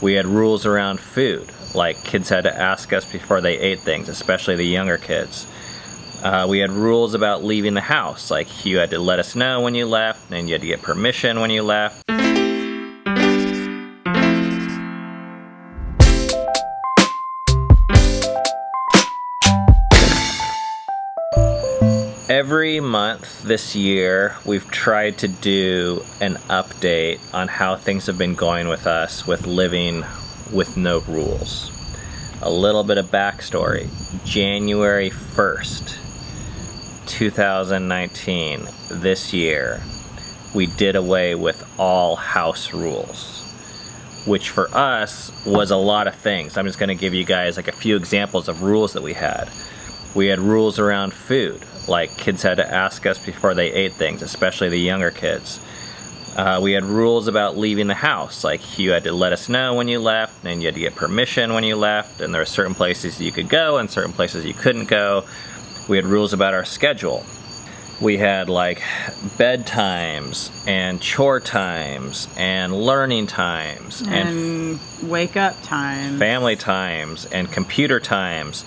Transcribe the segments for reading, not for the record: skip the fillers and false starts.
We had rules around food, like kids had to ask us before they ate things, especially the younger kids. We had rules about leaving the house, like you had to let us know when you left, and you had to get permission when you left. Every month this year, we've tried to do an update on how things have been going with us with living with no rules. A little bit of backstory. January 1st, 2019, this year, we did away with all house rules, which for us was a lot of things. I'm just going to give you guys like a few examples of rules that we had. We had rules around food, like kids had to ask us before they ate things, especially the younger kids. We had rules about leaving the house, like you had to let us know when you left, and you had to get permission when you left, and there were certain places you could go and certain places you couldn't go. We had rules about our schedule. We had like bedtimes and chore times and learning times and wake up times, family times and computer times.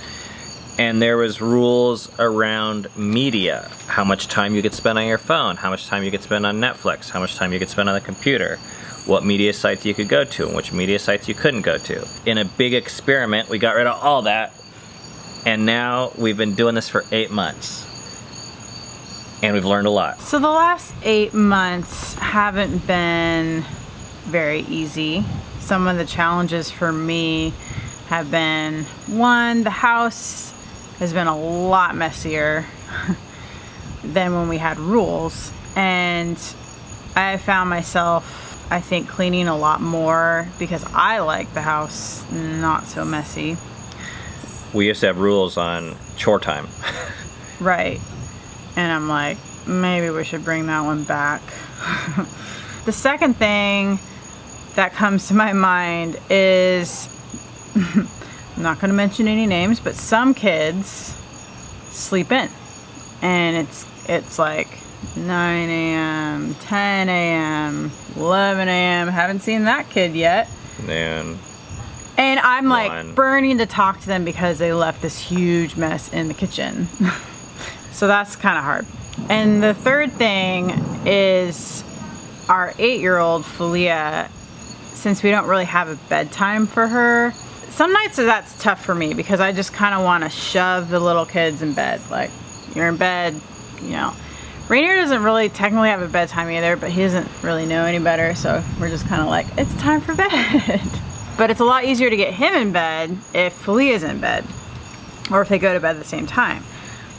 And there was rules around media, how much time you could spend on your phone, how much time you could spend on Netflix, how much time you could spend on the computer, what media sites you could go to and which media sites you couldn't go to. In a big experiment, we got rid of all that, and now we've been doing this for 8 months. And we've learned a lot. So the last 8 months haven't been very easy. Some of the challenges for me have been, one, the house has been a lot messier than when we had rules, and I found myself, I think, cleaning a lot more because I like the house not so messy. We used to have rules on chore time. Right. And I'm like, maybe we should bring that one back. The second thing that comes to my mind is I'm not going to mention any names, but some kids sleep in, and it's like 9 a.m., 10 a.m., 11 a.m. Haven't seen that kid yet. And I'm like burning to talk to them because they left this huge mess in the kitchen. So that's kind of hard. And the third thing is our 8-year-old Filia, since we don't really have a bedtime for her, some nights that's tough for me because I just kind of want to shove the little kids in bed. Like, you're in bed, you know. Rainier doesn't really technically have a bedtime either, but he doesn't really know any better, so we're just kind of like, it's time for bed. But it's a lot easier to get him in bed if Filia's in bed, or if they go to bed at the same time.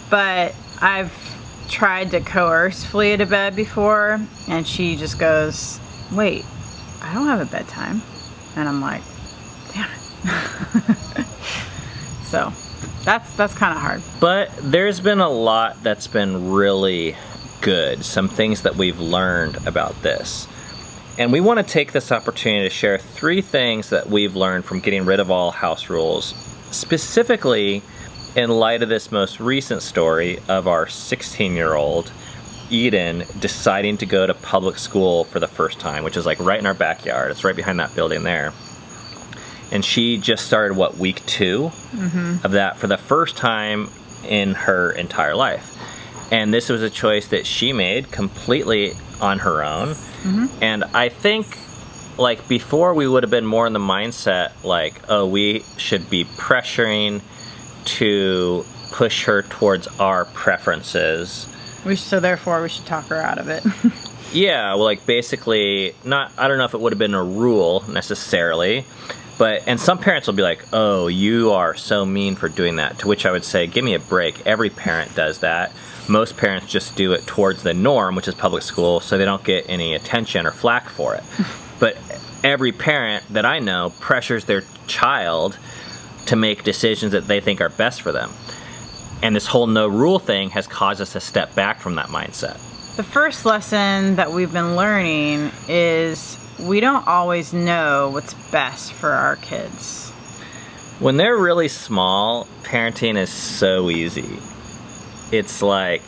But I've tried to coerce Filia to bed before, and she just goes, wait, I don't have a bedtime. And I'm like, damn it. So that's kind of hard. But there's been a lot that's been really good, some things that we've learned about this. And we want to take this opportunity to share 3 things that we've learned from getting rid of all house rules, specifically in light of this most recent story of our 16-year-old Eden deciding to go to public school for the first time, which is like right in our backyard. It's right behind that building there. And she just started, what, week 2 of that for the first time in her entire life. And this was a choice that she made completely on her own. And I think, like, before we would have been more in the mindset, like, oh, we should be pressuring to push her towards our preferences. So therefore we should talk her out of it. Yeah, well, like, basically, I don't know if it would have been a rule necessarily, and some parents will be like, oh, you are so mean for doing that, to which I would say, give me a break. Every parent does that. Most parents just do it towards the norm, which is public school, so they don't get any attention or flack for it. But every parent that I know pressures their child to make decisions that they think are best for them. And this whole no rule thing has caused us to step back from that mindset. The first lesson that we've been learning is we don't always know what's best for our kids. When they're really small, parenting is so easy. It's like,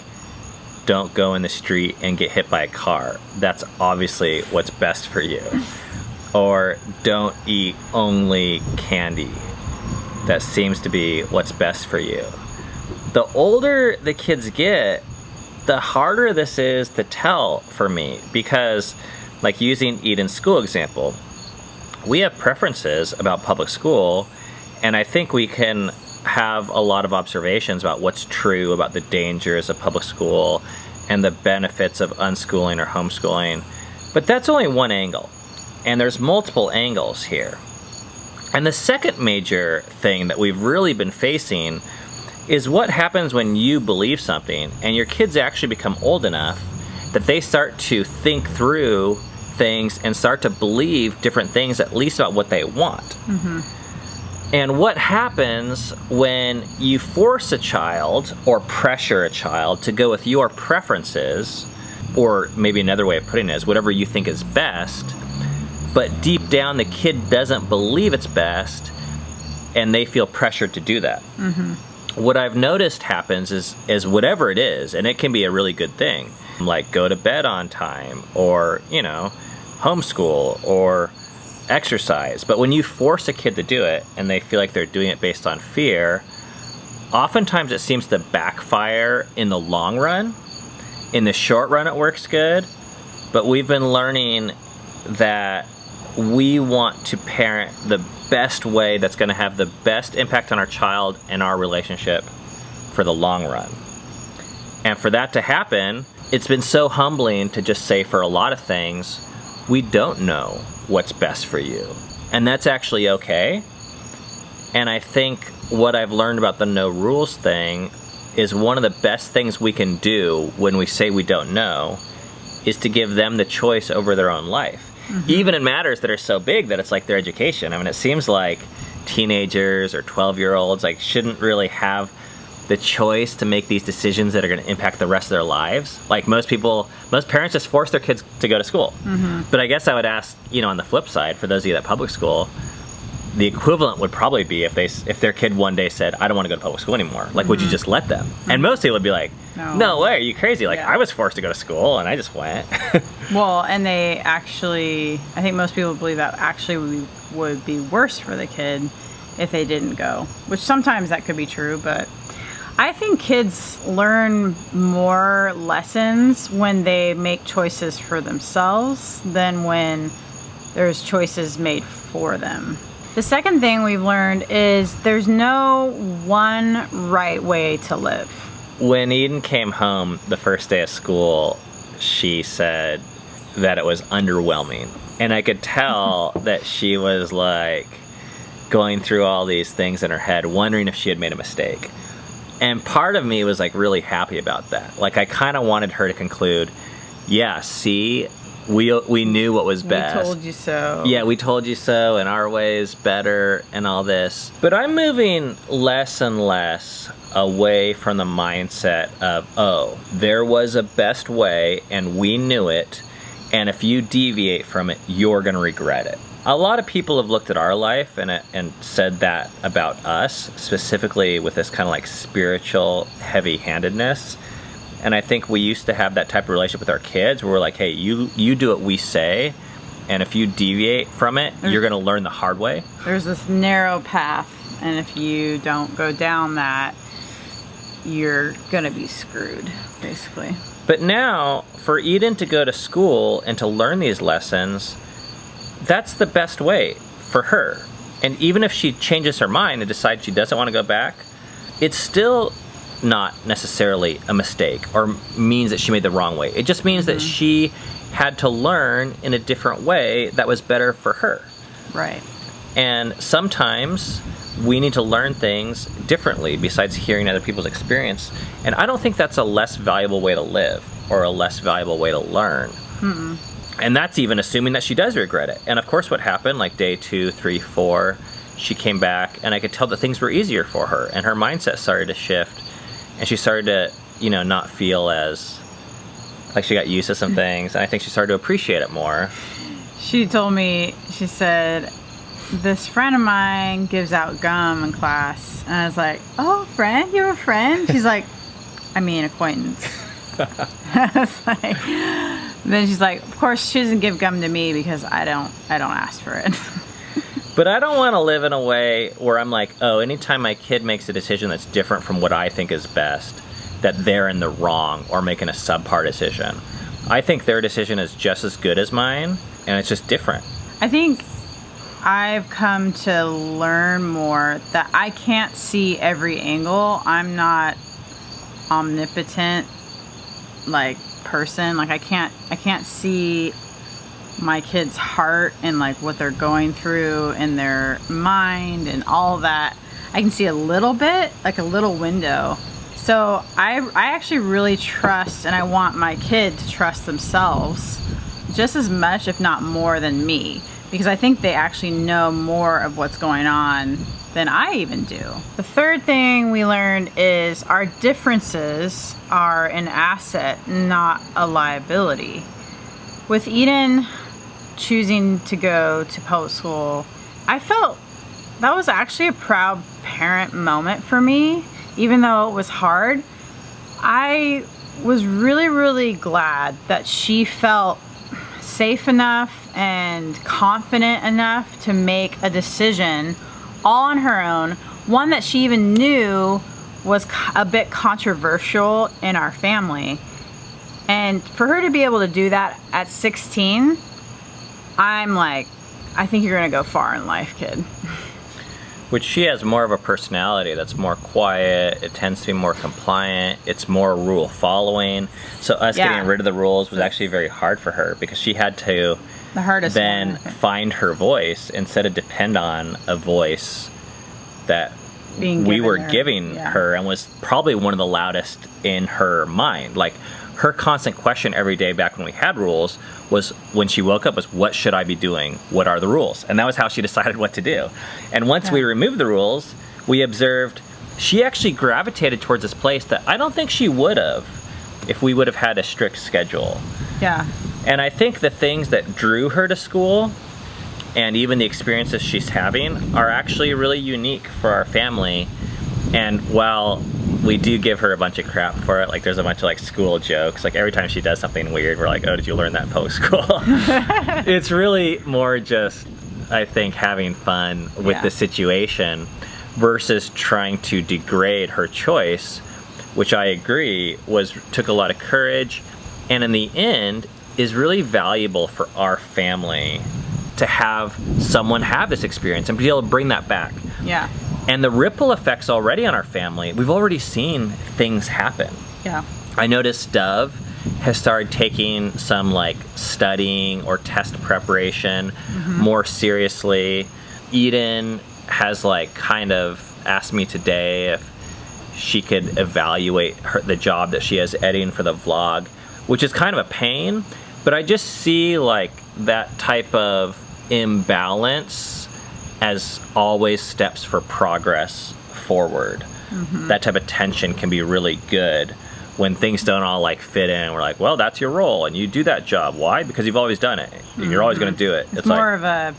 don't go in the street and get hit by a car. That's obviously what's best for you. or don't eat only candy. That seems to be what's best for you. The older the kids get, the harder this is to tell for me, because like using eat in school example, we have preferences about public school, and I think we can have a lot of observations about what's true about the dangers of public school and the benefits of unschooling or homeschooling. But that's only one angle, and there's multiple angles here. And the second major thing that we've really been facing is what happens when you believe something and your kids actually become old enough that they start to think through things and start to believe different things, at least about what they want. Mm-hmm. And what happens when you force a child or pressure a child to go with your preferences, or maybe another way of putting it is whatever you think is best, but deep down the kid doesn't believe it's best and they feel pressured to do that. Mm-hmm. What I've noticed happens is whatever it is, and it can be a really good thing, like go to bed on time, or, you know, homeschool, or exercise. But when you force a kid to do it and they feel like they're doing it based on fear, oftentimes it seems to backfire in the long run. In the short run it works good, but we've been learning that we want to parent the best way that's going to have the best impact on our child and our relationship for the long run. And for that to happen, it's been so humbling to just say for a lot of things, we don't know what's best for you. And that's actually okay. And I think what I've learned about the no rules thing is one of the best things we can do when we say we don't know is to give them the choice over their own life. Mm-hmm. Even in matters that are so big that it's like their education. I mean, it seems like teenagers or 12-year-olds like shouldn't really have the choice to make these decisions that are going to impact the rest of their lives. Like most parents just force their kids to go to school. Mm-hmm. But I guess I would ask, you know, on the flip side, for those of you at public school, the equivalent would probably be if their kid one day said, I don't want to go to public school anymore. Like, mm-hmm. would you just let them? Mm-hmm. And most people would be like, no way, are you crazy? Like, yeah. I was forced to go to school and I just went. Well, and I think most people believe that actually would be worse for the kid if they didn't go, which sometimes that could be true, but I think kids learn more lessons when they make choices for themselves than when there's choices made for them. The second thing we've learned is there's no one right way to live. When Eden came home the first day of school, she said that it was underwhelming. And I could tell that she was like going through all these things in her head, wondering if she had made a mistake. And part of me was like really happy about that. Like I kind of wanted her to conclude, yeah, see, we knew what was best. We told you so. Yeah, we told you so, and our way is better and all this. But I'm moving less and less away from the mindset of, oh, there was a best way and we knew it, and if you deviate from it, you're going to regret it. A lot of people have looked at our life and said that about us, specifically with this kind of like spiritual heavy-handedness. And I think we used to have that type of relationship with our kids where we're like, hey, you do what we say, and if you deviate from it, you're going to learn the hard way. There's this narrow path, and if you don't go down that, you're going to be screwed, basically. But now, for Eden to go to school and to learn these lessons, that's the best way for her. And even if she changes her mind and decides she doesn't want to go back, it's still not necessarily a mistake or means that she made the wrong way. It just means that she had to learn in a different way that was better for her. Right. And sometimes we need to learn things differently besides hearing other people's experience. And I don't think that's a less valuable way to live or a less valuable way to learn. Mm-mm. And that's even assuming that she does regret it. And of course what happened, like day 2, 3, 4, she came back and I could tell that things were easier for her and her mindset started to shift. And she started to, not feel as like she got used to some things. And I think she started to appreciate it more. She told me, she said, this friend of mine gives out gum in class. And I was like, oh, friend? You have a friend? She's like, I mean acquaintance. I was like, And then she's like, of course she doesn't give gum to me because I don't ask for it. But I don't want to live in a way where I'm like, oh, anytime my kid makes a decision that's different from what I think is best, that they're in the wrong or making a subpar decision. I think their decision is just as good as mine, and it's just different. I think I've come to learn more that I can't see every angle. I'm not omnipotent, like, person. Like, I can't see my kid's heart and like what they're going through in their mind and all that. I can see a little bit, like a little window. So I actually really trust, and I want my kid to trust themselves just as much, if not more, than me, because I think they actually know more of what's going on than I even do. The third thing we learned is our differences are an asset, not a liability. With Eden choosing to go to public school, I felt that was actually a proud parent moment for me. Even though it was hard, I was really, really glad that she felt safe enough and confident enough to make a decision all on her own, one that she even knew was a bit controversial in our family. And for her to be able to do that at 16, I'm like, I think you're gonna go far in life, kid. Which she has more of a personality that's more quiet, it tends to be more compliant, it's more rule following. So us getting rid of the rules was actually very hard for her because she had to then find her voice instead of depend on a voice that we were giving her, and was probably one of the loudest in her mind. Like, her constant question every day back when we had rules was, when she woke up, was, what should I be doing? What are the rules? And that was how she decided what to do. And once we removed the rules, we observed she actually gravitated towards this place that I don't think she would have if we would have had a strict schedule. Yeah. And I think the things that drew her to school and even the experiences she's having are actually really unique for our family. And while we do give her a bunch of crap for it, like there's a bunch of like school jokes, like every time she does something weird, we're like, oh, did you learn that in public school? It's really more just, I think, having fun with the situation versus trying to degrade her choice, which I agree took a lot of courage, and in the end is really valuable for our family to have someone have this experience and be able to bring that back. Yeah. And the ripple effects already on our family, we've already seen things happen. Yeah. I noticed Dove has started taking some like studying or test preparation more seriously. Eden has like kind of asked me today if she could evaluate the job that she has editing for the vlog, which is kind of a pain, but I just see like that type of imbalance as always steps for progress forward. That type of tension can be really good when things don't all like fit in. We're like, well, that's your role and you do that job. Why? Because you've always done it. You're always going to do it. It's more of a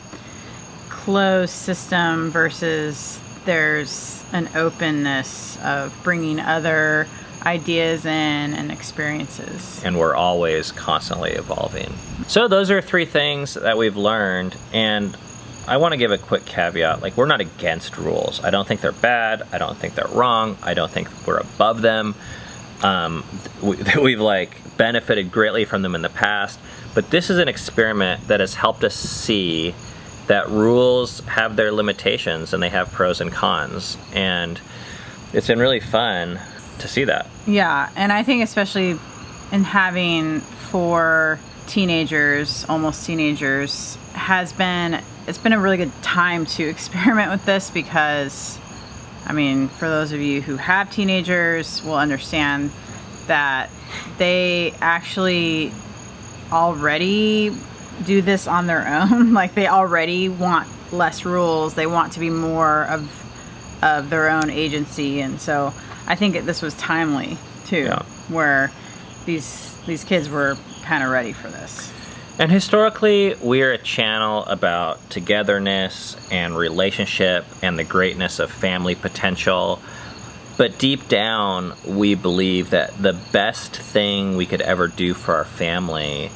closed system versus there's an openness of bringing other ideas in and experiences. And we're always constantly evolving. So those are 3 things that we've learned, and I want to give a quick caveat. Like, we're not against rules. I don't think they're bad. I don't think they're wrong. I don't think we're above them. We've like benefited greatly from them in the past, but this is an experiment that has helped us see that rules have their limitations and they have pros and cons, and it's been really fun to see that. Yeah, and I think especially in having 4 teenagers, almost teenagers, it's been a really good time to experiment with this, because I mean, for those of you who have teenagers will understand that they actually already do this on their own. Like, they already want less rules. They want to be more of their own agency. And so I think this was timely too, where these kids were kind of ready for this. And historically, we're a channel about togetherness and relationship and the greatness of family potential. But deep down, we believe that the best thing we could ever do for our family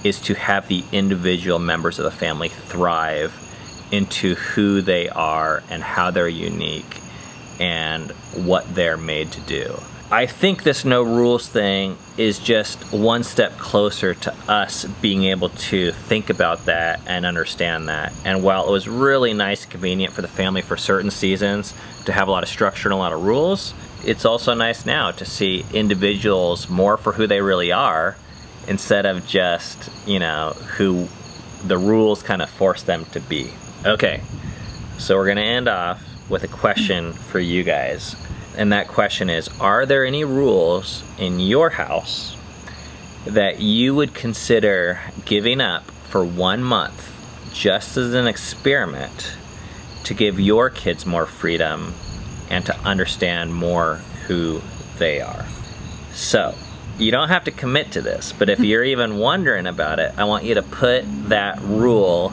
is to have the individual members of the family thrive into who they are and how they're unique and what they're made to do. I think this no rules thing is just one step closer to us being able to think about that and understand that. And while it was really nice and convenient for the family for certain seasons to have a lot of structure and a lot of rules, it's also nice now to see individuals more for who they really are instead of just, you know, who the rules kind of force them to be. Okay, so we're gonna end off with a question for you guys. And that question is, are there any rules in your house that you would consider giving up for 1 month just as an experiment to give your kids more freedom and to understand more who they are? So, you don't have to commit to this, but if you're even wondering about it, I want you to put that rule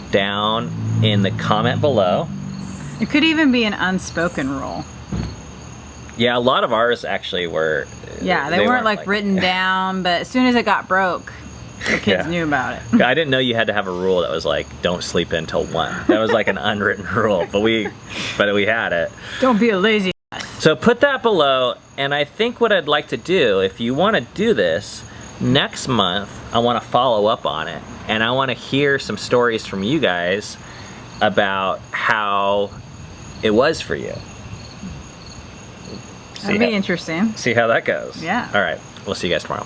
down in the comment below. It could even be an unspoken rule. Yeah, a lot of ours actually were. Yeah, they weren't like written down, but as soon as it got broke, the kids knew about it. I didn't know you had to have a rule that was like, don't sleep until 1. That was like an unwritten rule, but we had it. Don't be a lazy. So put that below, and I think what I'd like to do, if you want to do this, next month I want to follow up on it, and I want to hear some stories from you guys about how it was for you. That'll be interesting. See how that goes. Yeah. All right. We'll see you guys tomorrow.